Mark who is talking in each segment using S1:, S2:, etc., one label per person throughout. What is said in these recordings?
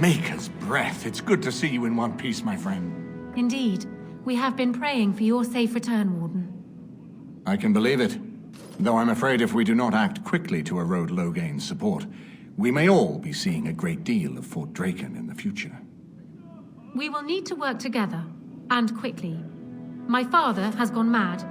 S1: Maker's breath. It's good to see you in one piece, my friend.
S2: Indeed. We have been praying for your safe return, Warden.
S1: I can believe it. Though I'm afraid if we do not act quickly to erode Logain's support, we may all be seeing a great deal of Fort Draken in the future.
S2: We will need to work together, and quickly. My father has gone mad.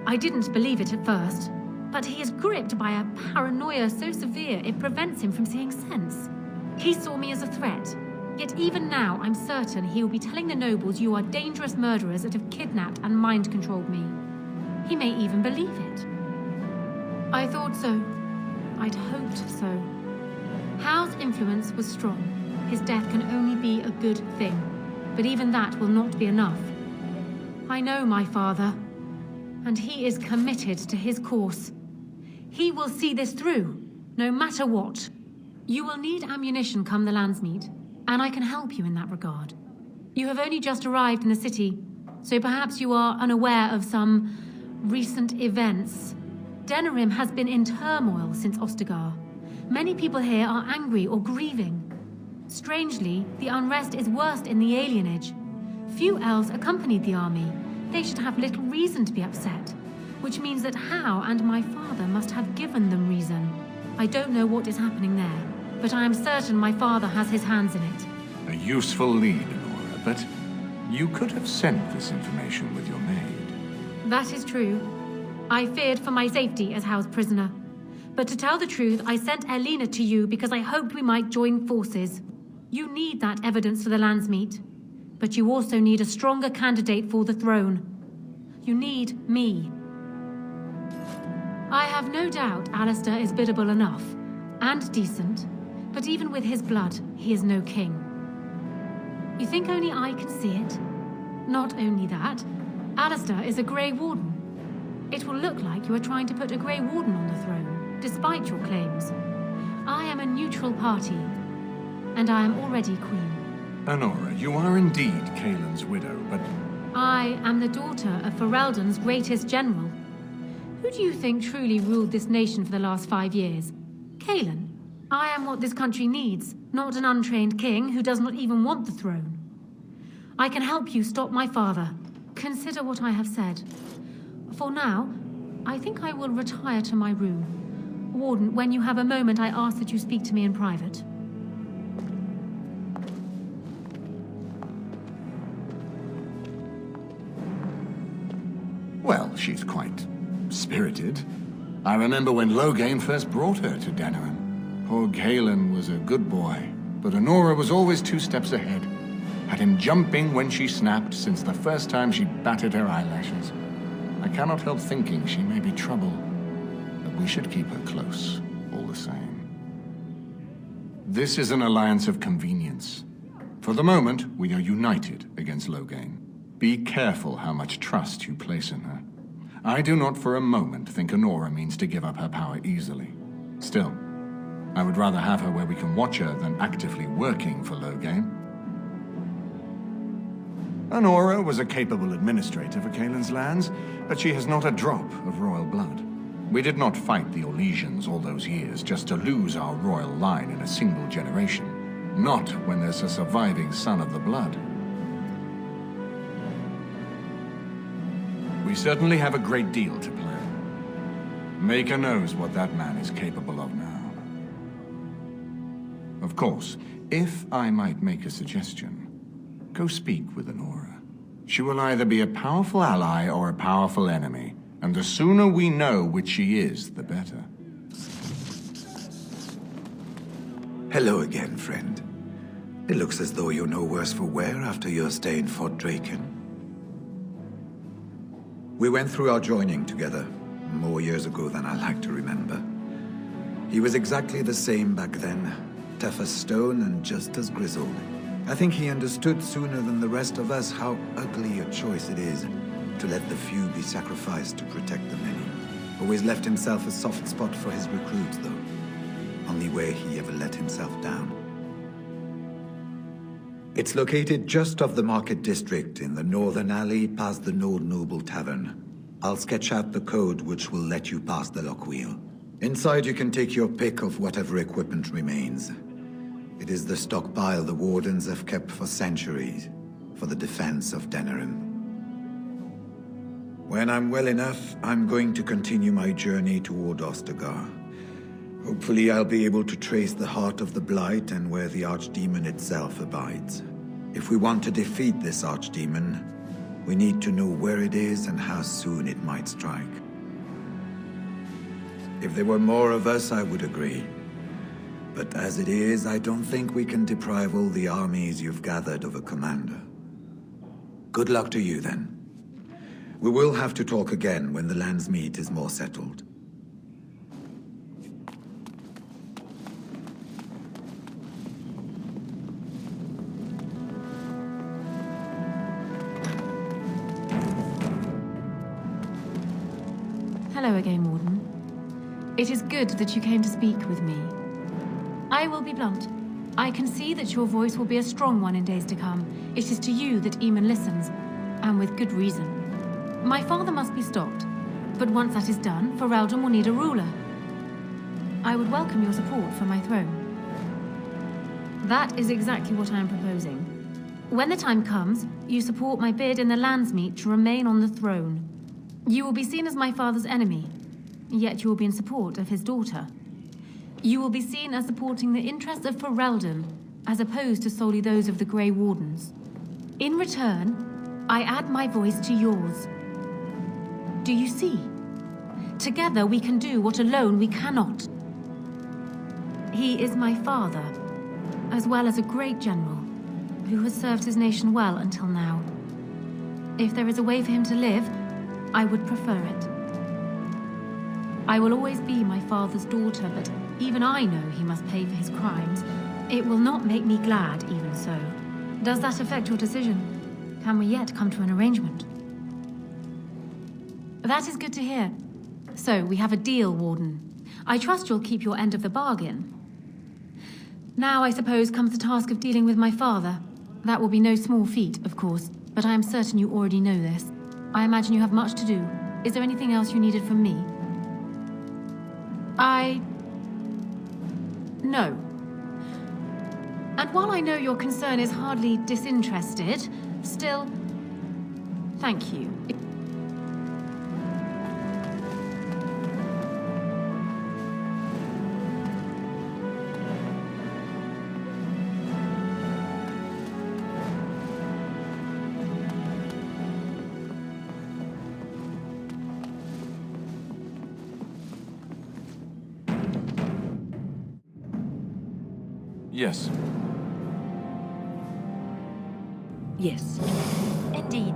S2: I didn't believe it at first, but he is gripped by a paranoia so severe it prevents him from seeing sense. He saw me as a threat, yet even now I'm certain he will be telling the nobles you are dangerous murderers that have kidnapped and mind-controlled me. He may even believe it. I thought so. I'd hoped so. Howe's influence was strong. His death can only be a good thing, but even that will not be enough. I know my father, and he is committed to his course. He will see this through, no matter what. You will need ammunition come the Landsmeet, and I can help you in that regard. You have only just arrived in the city, so perhaps you are unaware of some recent events. Denerim has been in turmoil since Ostagar. Many people here are angry or grieving. Strangely, the unrest is worst in the Alienage. Few elves accompanied the army. They should have little reason to be upset, which means that Howe and my father must have given them reason. I don't know what is happening there, but I am certain my father has his hands in it.
S1: A useful lead, Anora, but you could have sent this information with your maid.
S2: That is true. I feared for my safety as Howe's prisoner. But to tell the truth, I sent Elena to you because I hoped we might join forces. You need that evidence for the Landsmeet, but you also need a stronger candidate for the throne. You need me. I have no doubt Alistair is biddable enough, and decent, but even with his blood, he is no king. You think only I can see it? Not only that, Alistair is a Grey Warden. It will look like you are trying to put a Grey Warden on the throne, despite your claims. I am a neutral party, and I am already queen.
S1: Anora, you are indeed Kaelin's widow, but...
S2: I am the daughter of Ferelden's greatest general. Who do you think truly ruled this nation for the last 5 years? Kaelin. I am what this country needs, not an untrained king who does not even want the throne. I can help you stop my father. Consider what I have said. For now, I think I will retire to my room. Warden, when you have a moment, I ask that you speak to me in private.
S1: Well, she's quite spirited. I remember when Logain first brought her to Denerim. Poor Kaelin was a good boy, but Anora was always 2 steps ahead. Had him jumping when she snapped since the first time she batted her eyelashes. I cannot help thinking she may be trouble, but we should keep her close, all the same. This is an alliance of convenience. For the moment, we are united against Logain. Be careful how much trust you place in her. I do not for a moment think Anora means to give up her power easily. Still, I would rather have her where we can watch her than actively working for Logain. Anora was a capable administrator for Kaelin's lands, but she has not a drop of royal blood. We did not fight the Orlesians all those years just to lose our royal line in a single generation. Not when there's a surviving son of the blood. We certainly have a great deal to plan. Maker knows what that man is capable of now. Of course, if I might make a suggestion, go speak with Anora. She will either be a powerful ally or a powerful enemy, and the sooner we know which she is, the better.
S3: Hello again, friend. It looks as though you're no worse for wear after your stay in Fort Draken. We went through our joining together, more years ago than I like to remember. He was exactly the same back then, tough as stone and just as grizzled. I think he understood sooner than the rest of us how ugly a choice it is to let the few be sacrificed to protect the many. Always left himself a soft spot for his recruits, though. Only way he ever let himself down. It's located just off the Market District in the northern alley past the Old Noble Tavern. I'll sketch out the code which will let you pass the lock wheel. Inside you can take your pick of whatever equipment remains. It is the stockpile the Wardens have kept for centuries, for the defense of Denerim. When I'm well enough, I'm going to continue my journey toward Ostagar. Hopefully I'll be able to trace the heart of the Blight and where the Archdemon itself abides. If we want to defeat this Archdemon, we need to know where it is and how soon it might strike. If there were more of us, I would agree. But as it is, I don't think we can deprive all the armies you've gathered of a commander. Good luck to you, then. We will have to talk again when the Landsmeet is more settled.
S2: Hello again, Warden. It is good that you came to speak with me. I will be blunt. I can see that your voice will be a strong one in days to come. It is to you that Eamon listens, and with good reason. My father must be stopped, but once that is done, Ferelden will need a ruler. I would welcome your support for my throne. That is exactly what I am proposing. When the time comes, you support my bid in the Landsmeet to remain on the throne. You will be seen as my father's enemy, yet you will be in support of his daughter. You will be seen as supporting the interests of Ferelden, as opposed to solely those of the Grey Wardens. In return, I add my voice to yours. Do you see? Together we can do what alone we cannot. He is my father, as well as a great general, who has served his nation well until now. If there is a way for him to live, I would prefer it. I will always be my father's daughter, but even I know he must pay for his crimes. It will not make me glad, even so. Does that affect your decision? Can we yet come to an arrangement? That is good to hear. So, we have a deal, Warden. I trust you'll keep your end of the bargain. Now, I suppose, comes the task of dealing with my father. That will be no small feat, of course, but I am certain you already know this. I imagine you have much to do. Is there anything else you needed from me? No. And while I know your concern is hardly disinterested, still, thank you.
S4: Yes.
S2: Yes. Indeed.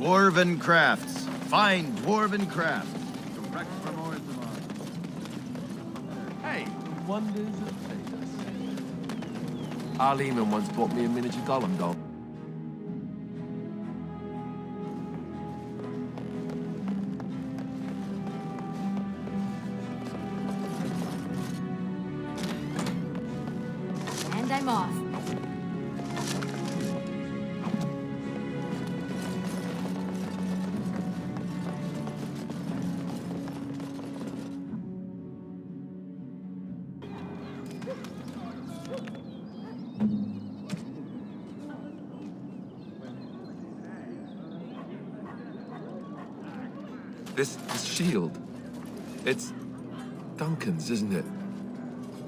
S5: Dwarven crafts. Fine dwarven crafts. Direct from Orthamar.
S4: Hey, the wonders of fate. Arl once bought me a miniature golem doll.
S2: And I'm off.
S4: This shield. It's Duncan's, isn't it?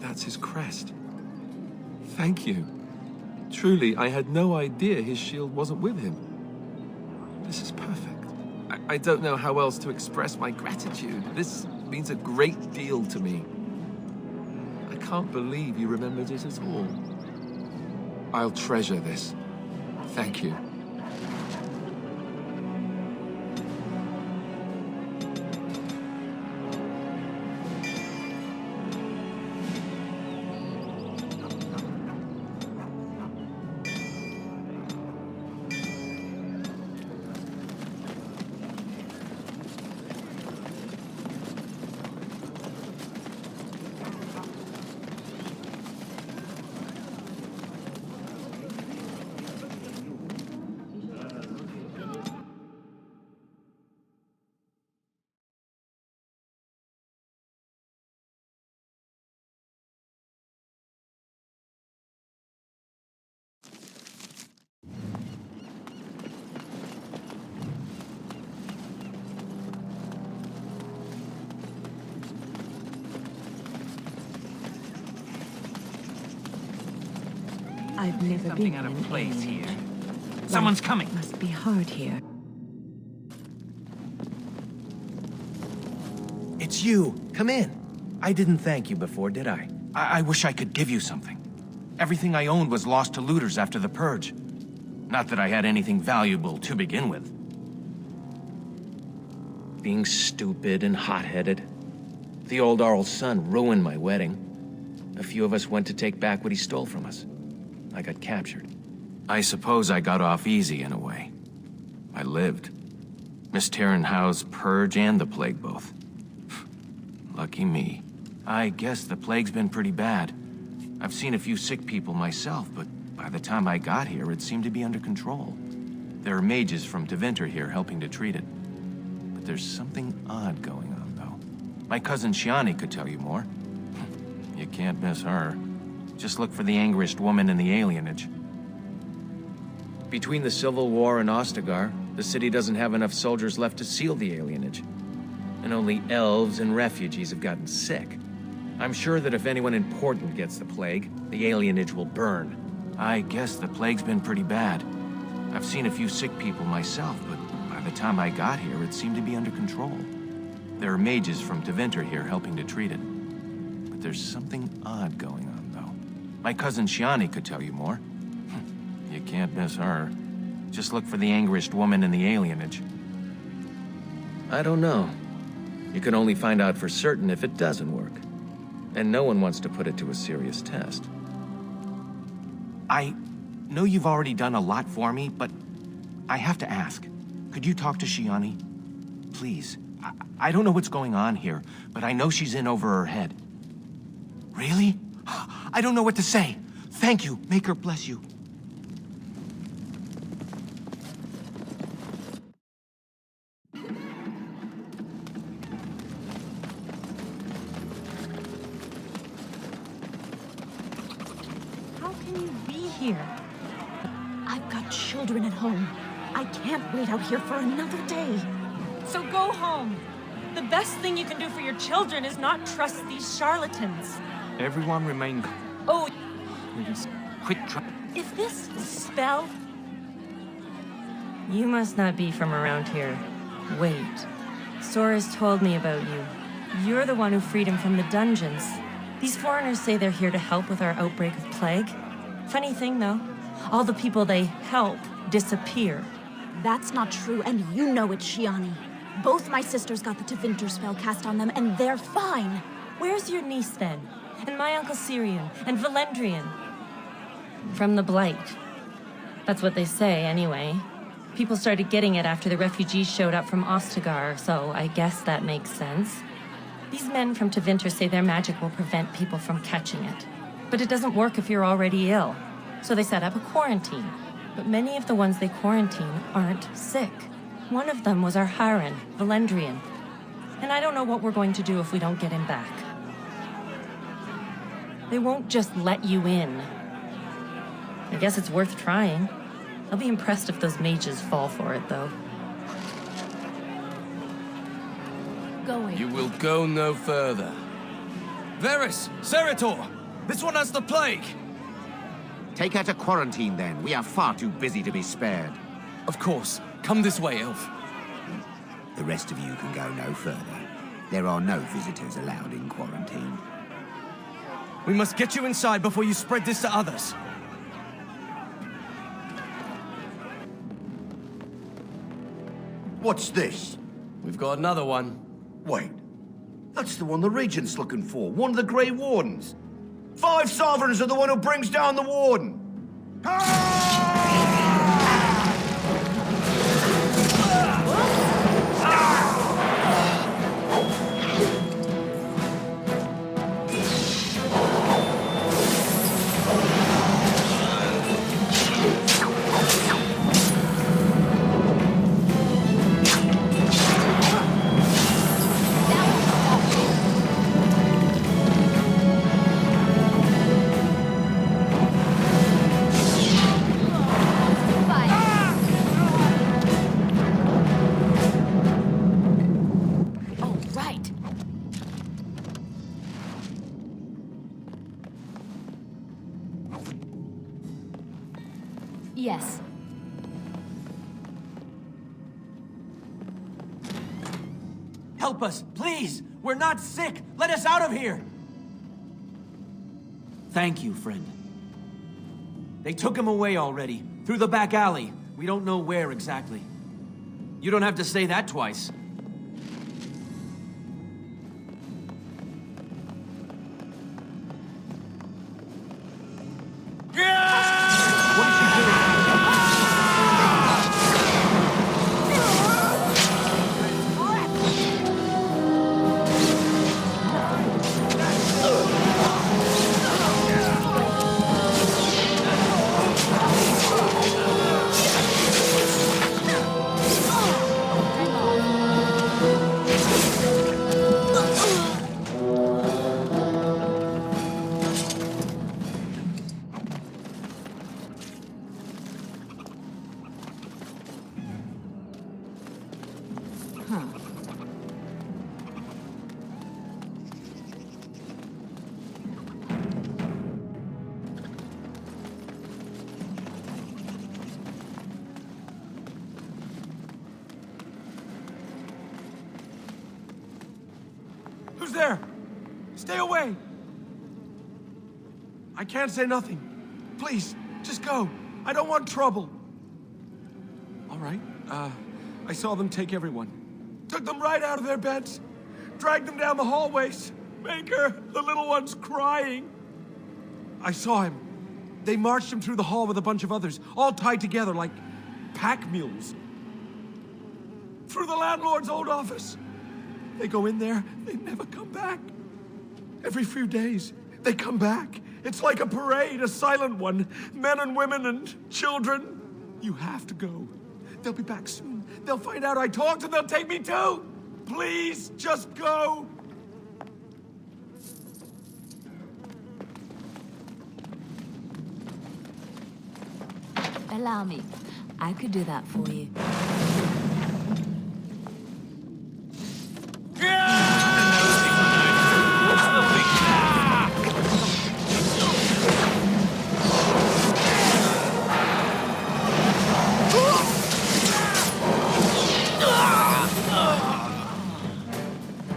S4: That's his crest. Thank you. Truly, I had no idea his shield wasn't with him. This is perfect. I don't know how else to express my gratitude. This means a great deal to me. I can't believe you remembered it at all. I'll treasure this. Thank you.
S6: I've never
S7: Something
S6: been
S7: out of
S6: in
S7: place
S6: Alienage.
S7: here. Someone's coming.
S6: Must be hard here.
S8: It's you. Come in. I didn't thank you before, did I?
S7: I wish I could give you something. Everything I owned was lost to looters after the Purge. Not that I had anything valuable to begin with.
S8: Being stupid and hot-headed. The old Arl's son ruined my wedding. A few of us went to take back what he stole from us. I got captured.
S7: I suppose I got off easy in a way. I lived. Miss Howe's Purge and the Plague both. Lucky me. I guess the Plague's been pretty bad. I've seen a few sick people myself, but by the time I got here, it seemed to be under control. There are mages from Tevinter here helping to treat it. But there's something odd going on, though. My cousin Shiani could tell you more. You can't miss her. Just look for the angriest woman in the Alienage.
S8: Between the Civil War and Ostagar, the city doesn't have enough soldiers left to seal the Alienage. And only elves and refugees have gotten sick. I'm sure that if anyone important gets the plague, the Alienage will burn.
S7: I guess the Plague's been pretty bad. I've seen a few sick people myself, but by the time I got here, it seemed to be under control. There are mages from Tevinter here helping to treat it. But there's something odd going on, though. My cousin Shiani could tell you more. You can't miss her. Just look for the angriest woman in the Alienage.
S8: I don't know. You can only find out for certain if it doesn't work. And no one wants to put it to a serious test.
S7: I know you've already done a lot for me, but I have to ask. Could you talk to Shiani? Please. I don't know what's going on here, but I know she's in over her head. Really? I don't know what to say. Thank you. Make her bless you.
S6: How can you be here?
S9: I've got children at home. I can't wait out here for another day.
S10: So go home. The best thing you can do for your children is not trust these charlatans.
S7: Everyone remain...
S10: Oh,
S7: Just quit trying...
S10: is this spell?
S6: You must not be from around here. Wait. Sora's told me about you. You're the one who freed him from the dungeons. These foreigners say they're here to help with our outbreak of plague. Funny thing, though. All the people they help disappear.
S9: That's not true, and you know it, Shiani. Both my sisters got the Tevinter spell cast on them, and they're fine.
S6: Where's your niece, then? And my Uncle Syrian, and Valendrian? From the Blight. That's what they say, anyway. People started getting it after the refugees showed up from Ostagar, so I guess that makes sense. These men from Tevinter say their magic will prevent people from catching it. But it doesn't work if you're already ill. So they set up a quarantine. But many of the ones they quarantine aren't sick. One of them was our Haran, Valendrian. And I don't know what we're going to do if we don't get him back. They won't just let you in. I guess it's worth trying. I'll be impressed if those mages fall for it, though.
S9: Going.
S11: You will go no further. Varys! Seritor! This one has the plague!
S12: Take her to quarantine, then. We are far too busy to be spared.
S11: Of course. Come this way, Elf.
S12: The rest of you can go no further. There are no visitors allowed in quarantine.
S11: We must get you inside before you spread this to others.
S5: What's this?
S11: We've got another one.
S5: Wait. That's the one the Regent's looking for. One of the Grey Wardens. 5 sovereigns are the one who brings down the Warden.
S9: Yes.
S11: Help us, please! We're not sick! Let us out of here! Thank you, friend. They took him away already, through the back alley. We don't know where exactly. You don't have to say that twice.
S4: Who's there? Stay away! I can't say nothing. Please, just go. I don't want trouble. All right, I saw them take everyone. Took them right out of their beds. Dragged them down the hallways. Maker, the little one's crying. I saw him. They marched him through the hall with a bunch of others, all tied together like pack mules. Through the landlord's old office. They go in there, they never come back. Every few days, they come back. It's like a parade, a silent one. Men and women and children. You have to go. They'll be back soon. They'll find out I talked and they'll take me too. Please, just go.
S13: Allow me. I could do that for you.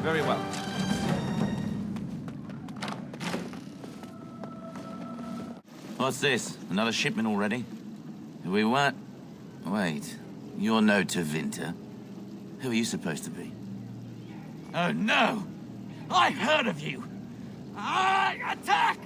S11: Very well.
S14: What's this? Another shipment already? We weren't... Wait, you're no Tevinter. Who are you supposed to be? Oh no! I've heard of you! Attack!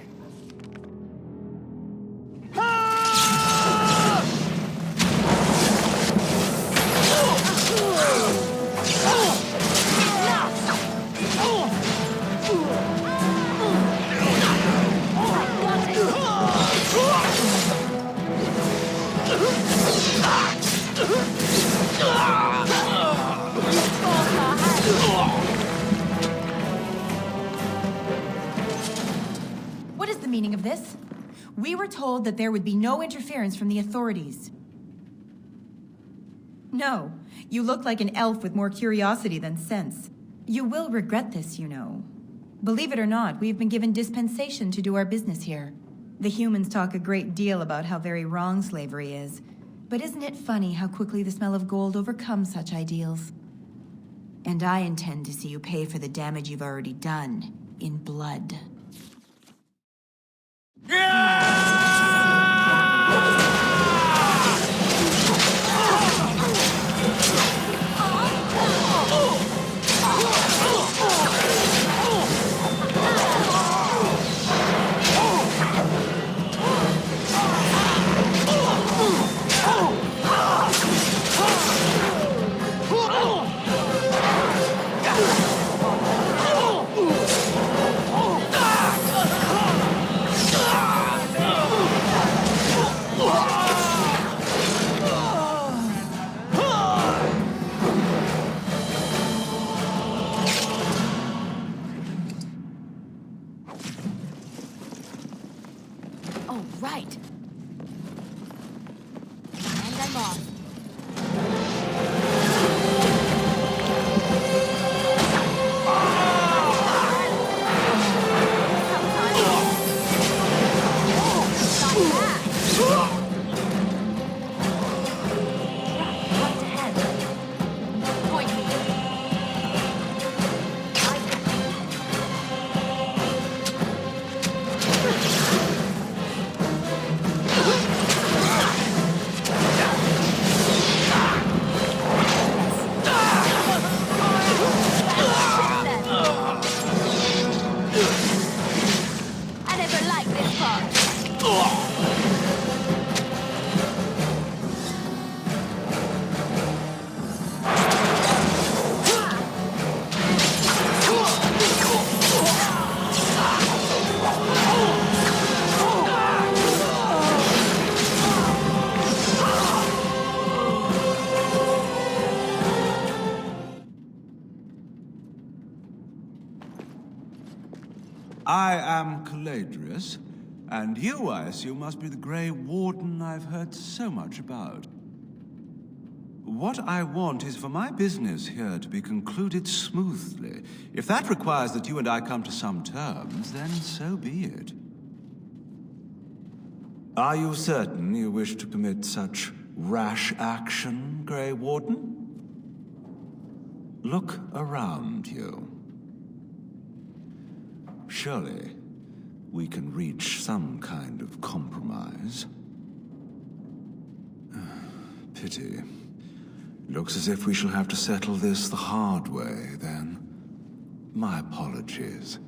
S15: What is the meaning of this? We were told that there would be no interference from the authorities. No, you look like an elf with more curiosity than sense. You will regret this, you know. Believe it or not, we've been given dispensation to do our business here. The humans talk a great deal about how very wrong slavery is. But isn't it funny how quickly the smell of gold overcomes such ideals? And I intend to see you pay for the damage you've already done, in blood.
S9: right. And I'm off.
S16: I am Caladrius, and you, I assume, must be the Grey Warden I've heard so much about. What I want is for my business here to be concluded smoothly. If that requires that you and I come to some terms, then so be it. Are you certain you wish to commit such rash action, Grey Warden? Look around you. Surely, we can reach some kind of compromise. Pity. Looks as if we shall have to settle this the hard way, then. My apologies.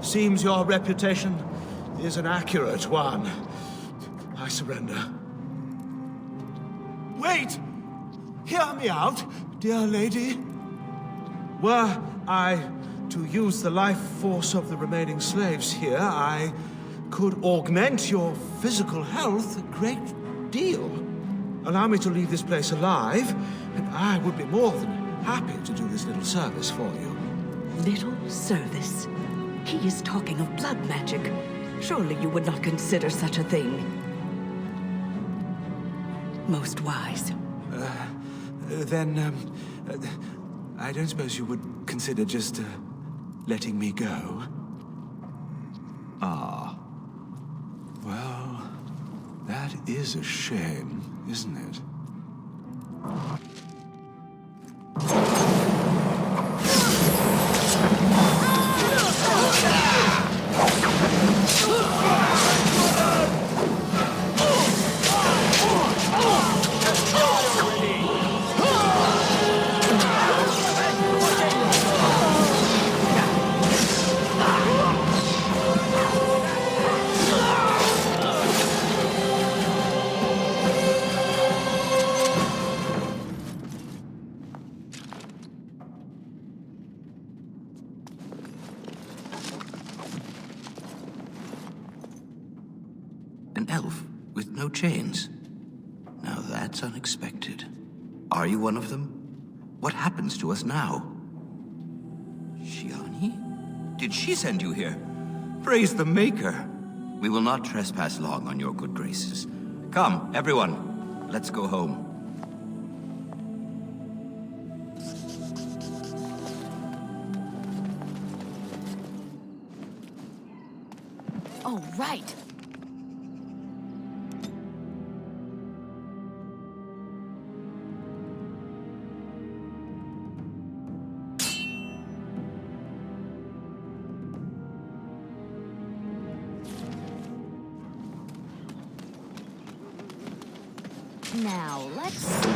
S17: Seems your reputation is an accurate one. I surrender. Wait! Hear me out, dear lady. Were I to use the life force of the remaining slaves here, I could augment your physical health a great deal. Allow me to leave this place alive, and I would be more than happy to do this little service for you.
S18: Little service? He is talking of blood magic. Surely you would not consider such a thing. Most wise.
S16: I don't suppose you would consider just, letting me go? Ah. Well, that is a shame, isn't it?
S14: An elf with no chains. Now that's unexpected. Are you one of them? What happens to us now? Shiani? Did she send you here? Praise the Maker. We will not trespass long on your good graces. Come, everyone. Let's go home.
S9: Oh, right. Now, let's see.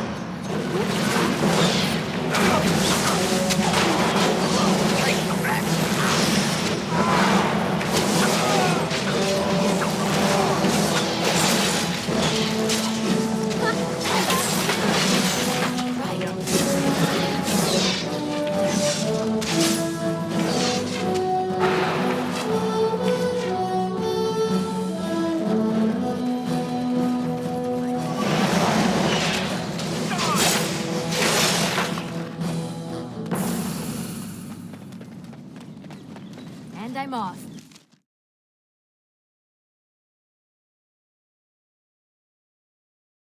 S19: I'm off.